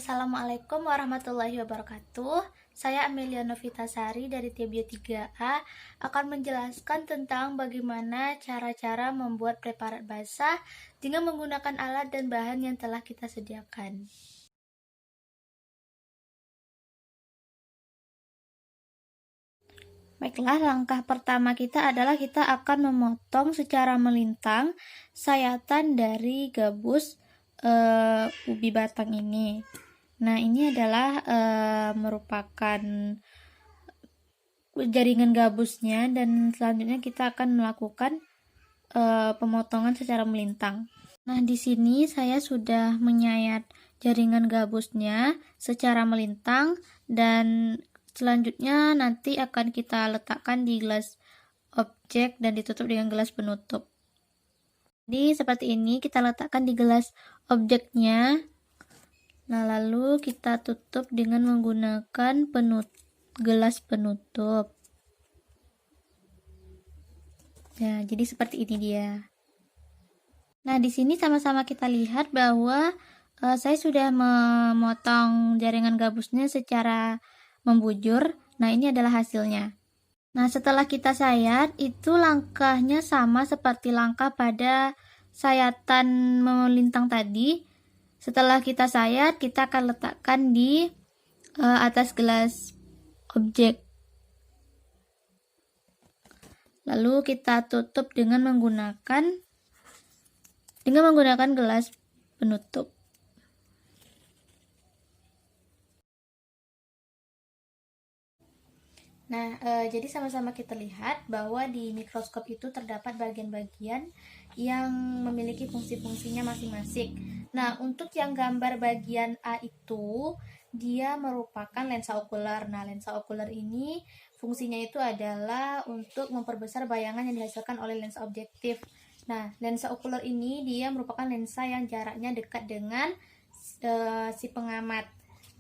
Assalamualaikum warahmatullahi wabarakatuh. Saya Amelia Novitasari dari Tebio 3A akan menjelaskan tentang bagaimana cara-cara membuat preparat basah dengan menggunakan alat dan bahan yang telah kita sediakan. Baiklah, langkah pertama kita adalah kita akan memotong secara melintang sayatan dari gabus ubi batang ini. Nah, ini adalah merupakan jaringan gabusnya, dan selanjutnya kita akan melakukan pemotongan secara melintang. Nah, di sini saya sudah menyayat jaringan gabusnya secara melintang, dan selanjutnya nanti akan kita letakkan di gelas objek dan ditutup dengan gelas penutup. Jadi seperti ini kita letakkan di gelas objeknya. Nah, lalu kita tutup dengan menggunakan gelas penutup. Ya, jadi seperti ini dia. Nah, di sini sama-sama kita lihat bahwa saya sudah memotong jaringan gabusnya secara membujur. Nah, ini adalah hasilnya. Nah, setelah kita sayat, itu langkahnya sama seperti langkah pada sayatan melintang tadi. Setelah kita sayat, kita akan letakkan di atas gelas objek. Lalu kita tutup dengan menggunakan gelas penutup. Nah, jadi sama-sama kita lihat bahwa di mikroskop itu terdapat bagian-bagian yang memiliki fungsi-fungsinya masing-masing. Nah, untuk yang gambar bagian A itu, dia merupakan lensa okuler. Nah, lensa okuler ini fungsinya itu adalah untuk memperbesar bayangan yang dihasilkan oleh lensa objektif. Nah, lensa okuler ini dia merupakan lensa yang jaraknya dekat dengan si pengamat.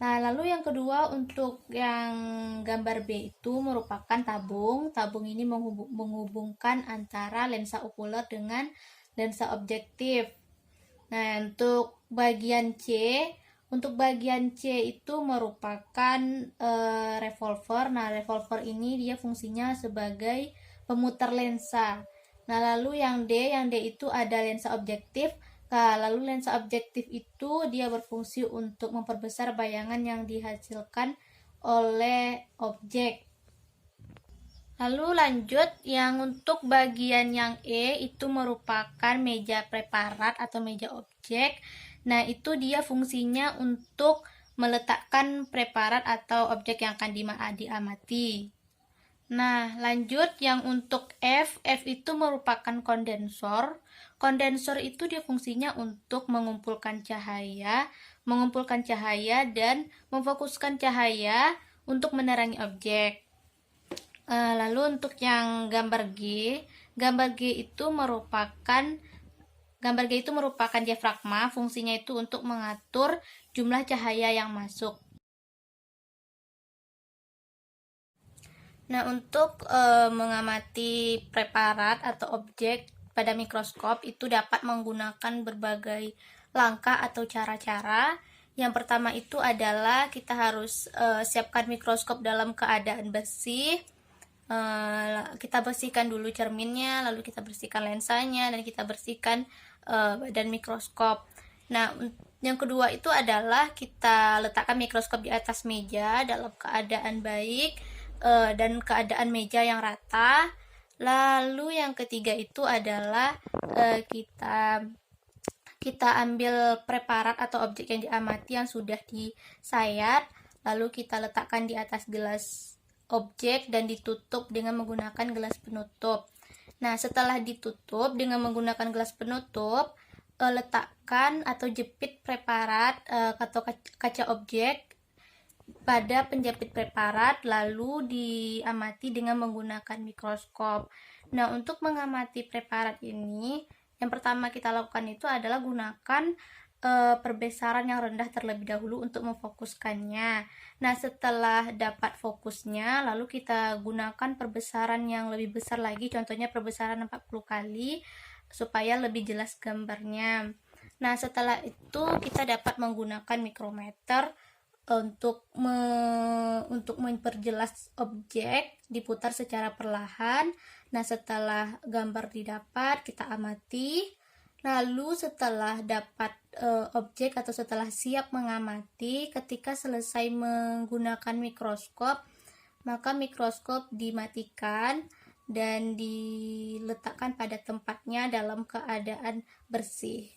Nah, lalu yang kedua, untuk yang gambar B itu merupakan tabung. Tabung ini menghubungkan antara lensa okuler dengan lensa objektif. Nah, untuk bagian C itu merupakan revolver. Nah, revolver ini dia fungsinya sebagai pemutar lensa. Nah, lalu yang D itu ada lensa objektif. Nah, lalu lensa objektif itu dia berfungsi untuk memperbesar bayangan yang dihasilkan oleh objek. Lalu lanjut, yang untuk bagian yang E itu merupakan meja preparat atau meja objek. Nah, itu dia fungsinya untuk meletakkan preparat atau objek yang akan diamati. Nah, lanjut yang untuk F itu merupakan kondensor. Kondensor itu dia fungsinya untuk mengumpulkan cahaya dan memfokuskan cahaya untuk menerangi objek. Lalu untuk yang gambar G itu merupakan diafragma. Fungsinya itu untuk mengatur jumlah cahaya yang masuk. Nah, untuk mengamati preparat atau objek pada mikroskop itu dapat menggunakan berbagai langkah atau cara-cara. Yang pertama itu adalah kita harus siapkan mikroskop dalam keadaan bersih. Kita bersihkan dulu cerminnya, lalu kita bersihkan lensanya, dan kita bersihkan badan mikroskop. Nah, yang kedua itu adalah kita letakkan mikroskop di atas meja dalam keadaan baik dan keadaan meja yang rata. Lalu yang ketiga itu adalah kita ambil preparat atau objek yang diamati yang sudah disayat, lalu kita letakkan di atas gelas objek dan ditutup dengan menggunakan gelas penutup. Nah, setelah ditutup dengan menggunakan gelas penutup, letakkan atau jepit preparat atau kaca objek pada penjepit preparat, lalu diamati dengan menggunakan mikroskop. Nah, untuk mengamati preparat ini, yang pertama kita lakukan itu adalah gunakan perbesaran yang rendah terlebih dahulu untuk memfokuskannya. Nah, setelah dapat fokusnya, lalu kita gunakan perbesaran yang lebih besar lagi, contohnya perbesaran 40 kali, supaya lebih jelas gambarnya. Nah, setelah itu kita dapat menggunakan mikrometer untuk memperjelas objek, diputar secara perlahan. Nah, setelah gambar didapat, kita amati. Lalu setelah dapat objek atau setelah siap mengamati, ketika selesai menggunakan mikroskop, maka mikroskop dimatikan dan diletakkan pada tempatnya dalam keadaan bersih.